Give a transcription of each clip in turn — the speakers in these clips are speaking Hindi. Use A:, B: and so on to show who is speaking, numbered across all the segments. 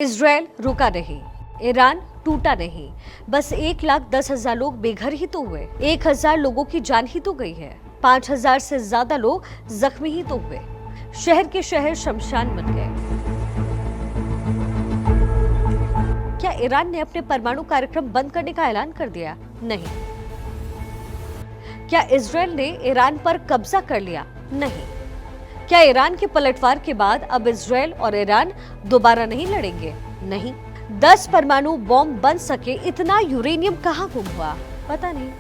A: इजराइल रुका नहीं, ईरान टूटा नहीं, बस 1,10,000 लोग बेघर ही तो हुए। 1,000 लोगों की जान ही तो गई है। 5,000 से ज्यादा लोग जख्मी ही तो हुए। शहर के शहर शमशान बन गए। क्या ईरान ने अपने परमाणु कार्यक्रम बंद करने का ऐलान कर दिया? नहीं। क्या इजराइल ने ईरान पर कब्जा कर लिया? नहीं। क्या ईरान के पलटवार के बाद अब इजराइल और ईरान दोबारा नहीं लड़ेंगे? नहीं। 10 परमाणु बॉम्ब बन सके इतना यूरेनियम कहां गुम हुआ? पता नहीं।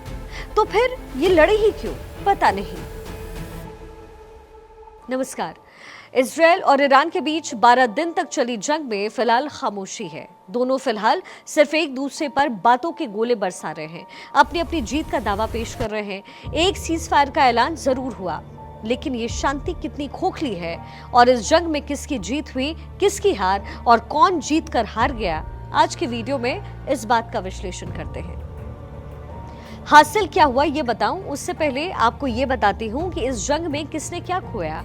A: तो फिर ये लड़े ही क्यों? पता नहीं। नमस्कार। इजराइल और ईरान के बीच 12 दिन तक चली जंग में फिलहाल खामोशी है। दोनों फिलहाल सिर्फ एक दूसरे पर बातों के गोले बरसा रहे हैं, अपनी अपनी जीत का दावा पेश कर रहे हैं। एक सीज फायर का ऐलान जरूर हुआ, लेकिन ये शांति कितनी खोखली है और इस जंग में किसकी जीत हुई, किसकी हार और कौन जीत कर हार गया, आज की वीडियो में इस बात का विश्लेषण करते हैं। हासिल क्या हुआ ये बताऊं, उससे पहले आपको ये बताती हूं कि इस जंग में किसने क्या खोया।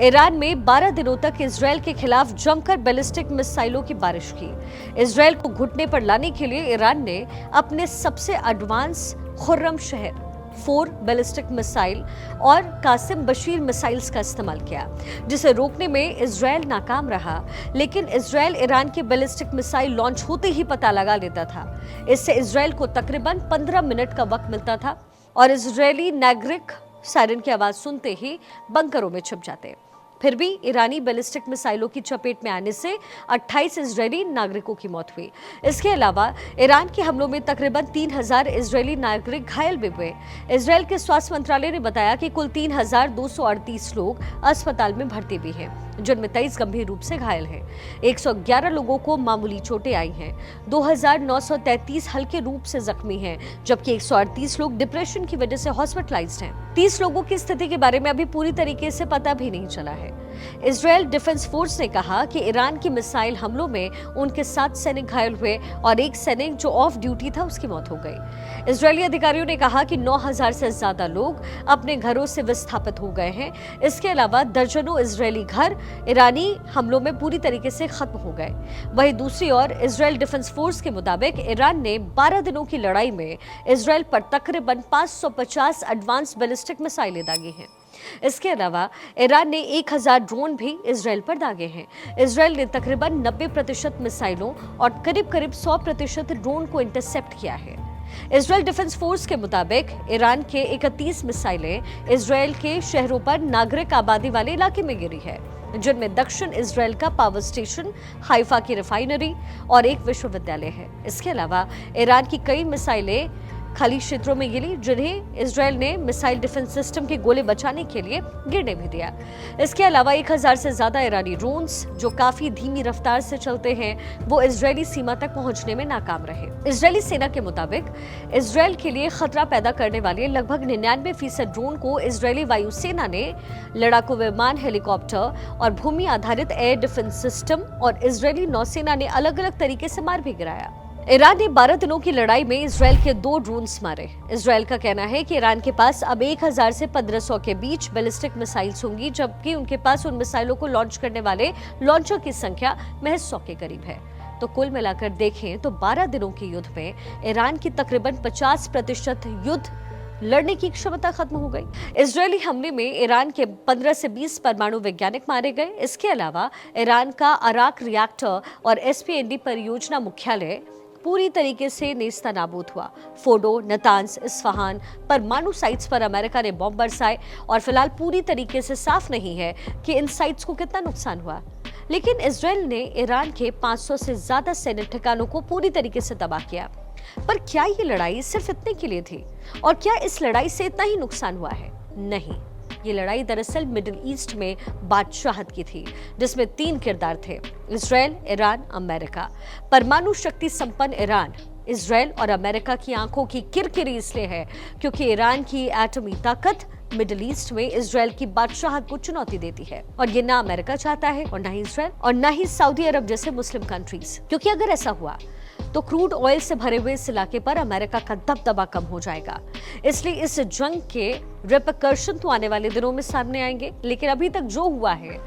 A: ईरान में 12 दिनों तक इजराइल के खिलाफ जमकर बैलिस्टिक मिसाइलों की बारिश की। इजराइल को घुटने पर लाने के लिए ईरान ने अपने सबसे एडवांस खुर्रम शहर 4 बैलिस्टिक मिसाइल और कासिम बशीर मिसाइल्स का इस्तेमाल किया, जिसे रोकने में इजराइल नाकाम रहा। लेकिन इजराइल ईरान की बैलिस्टिक मिसाइल लॉन्च होते ही पता लगा लेता था। इससे इजराइल को तकरीबन 15 मिनट का वक्त मिलता था और इजरायली नागरिक सायरन की आवाज सुनते ही बंकरों में छिप जाते। फिर भी ईरानी बैलिस्टिक मिसाइलों की चपेट में आने से 28 इजरायली नागरिकों की मौत हुई। इसके अलावा ईरान के हमलों में तकरीबन 3,000 इजरायली नागरिक घायल भी हुए। इजराइल के स्वास्थ्य मंत्रालय ने बताया कि कुल 3,238 लोग अस्पताल में भर्ती भी हैं, जिनमें 23 गंभीर रूप से घायल हैं। 111 लोगों को मामूली चोटें आई हैं। 2,933 हल्के रूप से जख्मी हैं, जबकि 138 लोग डिप्रेशन की वजह से हॉस्पिटलाइज्ड हैं। 30 लोगों की स्थिति के बारे में अभी पूरी तरीके से पता भी नहीं चला है। इजराइल डिफेंस फोर्स ने कहा कि ईरान की मिसाइल हमलों में उनके 7 सैनिक घायल हुए और एक सैनिक जो ऑफ ड्यूटी था उसकी मौत हो गई। इजरायली अधिकारियों ने कहा कि 9,000 से ज्यादा लोग अपने घरों से विस्थापित हो गए हैं। इसके अलावा दर्जनों इजरायली घर ईरानी हमलों में पूरी तरीके से खत्म हो गए। वहीं दूसरी ओर इजराइल डिफेंस फोर्स के मुताबिक ईरान ने 12 दिनों की लड़ाई में इजराइल पर तकरीबन 550 एडवांस बैलिस्टिक मिसाइलें दागी हैं। इसके अलावा ईरान ने 1,000 ड्रोन भी इजराइल पर दागे हैं। इजराइल ने तकरीबन 90% मिसाइलों और करीब 100% ड्रोन को इंटरसेप्ट किया है। इजराइल डिफेंस फोर्स के मुताबिक ईरान के 31 मिसाइलें इजराइल के शहरों पर नागरिक आबादी वाले इलाके में गिरी है, जिनमें दक्षिण इजराइल का पावर स्टेशन, हाइफा की रिफाइनरी और एक विश्वविद्यालय है। इसके अलावा ईरान की कई मिसाइलें खाली क्षेत्रों में गिरी, जिन्हें इजराइल ने मिसाइल डिफेंस सिस्टम के गोले बचाने के लिए गिरने भी दिया। इसके अलावा 1,000 से ज्यादा ईरानी ड्रोन्स, जो काफी धीमी रफ्तार से चलते हैं, वो इजरायली सीमा तक पहुंचने में नाकाम रहे। इजरायली सेना के मुताबिक इजराइल के लिए खतरा पैदा करने वाले लगभग 99% ड्रोन को इजरायली वायुसेना ने लड़ाकू विमान, हेलीकॉप्टर और भूमि आधारित एयर डिफेंस सिस्टम और इजरायली नौसेना ने अलग अलग तरीके से मार भी गिराया। ईरान ने 12 दिनों की लड़ाई में इजराइल के 2 ड्रोन्स मारे। इजराइल का कहना है कि ईरान के पास अब 1,000 से 1,500 के बीच बैलिस्टिक मिसाइल्स होंगी, जबकि उनके पास उन मिसाइलों को लॉन्च करने वाले लॉन्चर की संख्या महज 100 के करीब है। तो कुल मिलाकर देखें तो 12 दिनों के युद्ध में ईरान की तकरीबन 50% युद्ध लड़ने की क्षमता खत्म हो गई। इजरायली हमले में ईरान के 15 से 20 परमाणु वैज्ञानिक मारे गए। इसके अलावा ईरान का अराक रिएक्टर और एसपीएनडी परियोजना मुख्यालय पूरी तरीके से नेस्तनाबूद हुआ। फोडो, नतांज, इस्फहान परमाणु साइट्स पर अमेरिका ने बॉम्ब बरसाए और फिलहाल पूरी तरीके से साफ नहीं है कि इन साइट्स को कितना नुकसान हुआ। लेकिन इजराइल ने ईरान के 500 से ज्यादा सैनिक ठिकानों को पूरी तरीके से तबाह किया। पर क्या ये लड़ाई सिर्फ इतने के लिए थी? और क्या इस लड़ाई से इतना ही नुकसान हुआ है? नहीं, ये लड़ाई दरअसल मिडिल ईस्ट में बादशाहत की थी, जिसमें 3 किरदार थे: इजराइल, ईरान, अमेरिका। परमाणु शक्ति संपन्न ईरान इजराइल और अमेरिका की आंखों की किरकिरी इसलिए है क्योंकि ईरान की एटमी ताकत मिडिल ईस्ट में इजराइल की बादशाहत को चुनौती देती है, और ये ना अमेरिका चाहता है और ना ही इजराइल और ना ही सऊदी अरब जैसे मुस्लिम कंट्रीज। क्योंकि अगर ऐसा हुआ तो क्रूड ऑयल से भरे हुए इस इलाके पर अमेरिका का दबदबा कम हो जाएगा। इसलिए इस जंग के रिपरकशन तो आने वाले दिनों में सामने आएंगे, लेकिन अभी तक जो हुआ है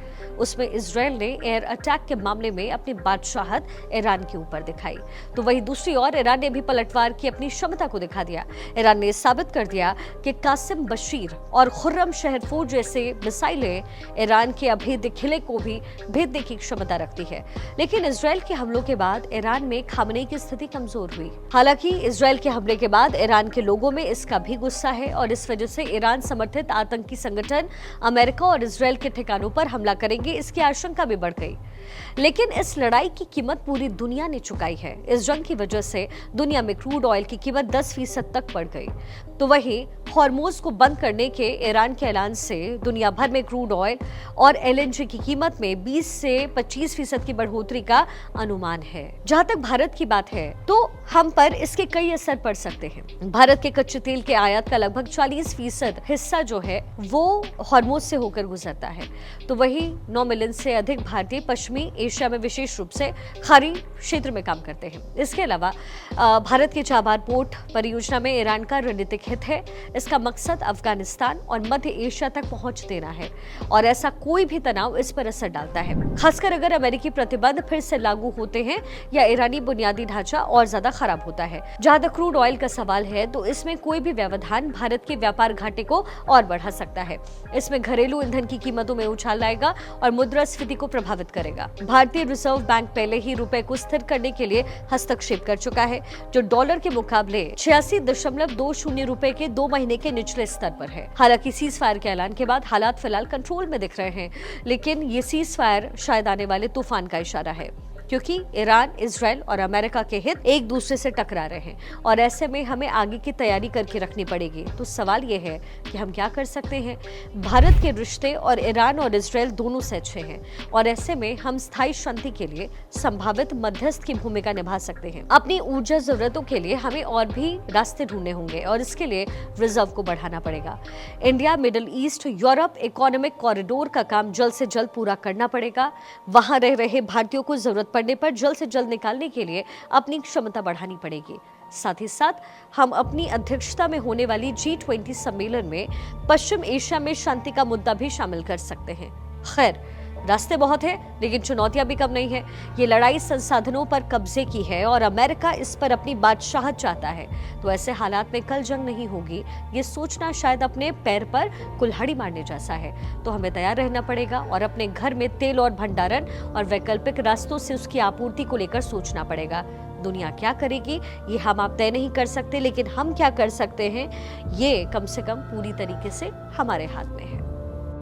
A: उसमें इजराइल ने एयर अटैक के मामले में अपनी बादशाहत ईरान के ऊपर दिखाई, तो वहीं दूसरी ओर ईरान ने भी पलटवार की अपनी क्षमता को दिखा दिया। ईरान ने साबित कर दिया कि कासिम बशीर और खुर्रम शहर 4 जैसे मिसाइलें ईरान के अभेद्य किले को भी भेदने की क्षमता रखती है। लेकिन इजराइल के हमलों के बाद ईरान में खामनेई की स्थिति कमजोर हुई। हालांकि इजराइल के हमले के बाद ईरान के लोगों में इसका भी गुस्सा है और इस वजह से ईरान समर्थित आतंकी संगठन अमेरिका और इजराइल के ठिकानों पर हमला करेंगे, इसकी आशंका भी बढ़ गई। लेकिन इस लड़ाई की कीमत पूरी दुनिया ने चुकाई है। इस जंग की वजह से दुनिया में क्रूड ऑयल की कीमत 10% तक बढ़ गई। तो वहीं हॉर्मोज को बंद करने के ईरान के ऐलान से दुनिया भर में क्रूड ऑयल और एलएनजी की कीमत में 20 से 25% की बढ़ोतरी का अनुमान है। जहां तक भारत की बात है तो हम पर इसके कई असर पड़ सकते हैं। भारत के कच्चे तेल के आयात का लगभग 40% हिस्सा जो है वो हॉर्मोज से होकर गुजरता है। तो वही 9 मिलियन से अधिक भारतीय पश्चिमी एशिया में विशेष रूप से खाड़ी क्षेत्र में काम करते हैं। इसके अलावा भारत के चाबार पोर्ट परियोजना में ईरान का रणनीतिक हित है। इसका मकसद अफगानिस्तान और मध्य एशिया तक पहुंच देना है और ऐसा कोई भी तनाव इस पर असर डालता है, खासकर अगर अमेरिकी प्रतिबंध फिर से लागू होते हैं या ईरानी बुनियादी ढांचा और ज्यादा खराब होता है। जहां तक क्रूड ऑयल का सवाल है तो इसमें कोई भी व्यवधान भारत के व्यापार घाटे को और बढ़ा सकता है। इसमें घरेलू ईंधन की कीमतों में उछाल लाएगा और मुद्रास्फीति को प्रभावित करेगा। भारतीय रिजर्व बैंक पहले ही रुपए को स्थिर करने के लिए हस्तक्षेप कर चुका है, जो डॉलर के मुकाबले 86.20 रुपए के 2 महीने के निचले स्तर पर है। हालांकि सीज फायर के ऐलान के बाद हालात फिलहाल कंट्रोल में दिख रहे हैं, लेकिन ये सीज फायर शायद आने वाले तूफान का इशारा है, क्योंकि ईरान, इजराइल और अमेरिका के हित एक दूसरे से टकरा रहे हैं और ऐसे में हमें आगे की तैयारी करके रखनी पड़ेगी। तो सवाल ये है कि हम क्या कर सकते हैं। भारत के रिश्ते और ईरान और इजराइल दोनों से अच्छे हैं और ऐसे में हम स्थायी शांति के लिए संभावित मध्यस्थ की भूमिका निभा सकते हैं। अपनी ऊर्जा जरूरतों के लिए हमें और भी रास्ते ढूंढने होंगे और इसके लिए रिजर्व को बढ़ाना पड़ेगा। India, middle east, Europe economic corridor का काम जल्द से जल्द पूरा करना पड़ेगा। वहां रह रहे भारतीयों को जरूरत पड़ने पर जल्द से जल्द निकालने के लिए अपनी क्षमता बढ़ानी पड़ेगी। साथ ही साथ हम अपनी अध्यक्षता में होने वाली G20 सम्मेलन में पश्चिम एशिया में शांति का मुद्दा भी शामिल कर सकते हैं। खैर, रास्ते बहुत हैं, लेकिन चुनौतियां भी कम नहीं है। ये लड़ाई संसाधनों पर कब्जे की है और अमेरिका इस पर अपनी बादशाहत चाहता है। तो ऐसे हालात में कल जंग नहीं होगी, ये सोचना शायद अपने पैर पर कुल्हाड़ी मारने जैसा है। तो हमें तैयार रहना पड़ेगा और अपने घर में तेल और भंडारण और वैकल्पिक रास्तों से उसकी आपूर्ति को लेकर सोचना पड़ेगा। दुनिया क्या करेगी ये हम आप तय नहीं कर सकते, लेकिन हम क्या कर सकते हैं ये कम से कम पूरी तरीके से हमारे हाथ में है।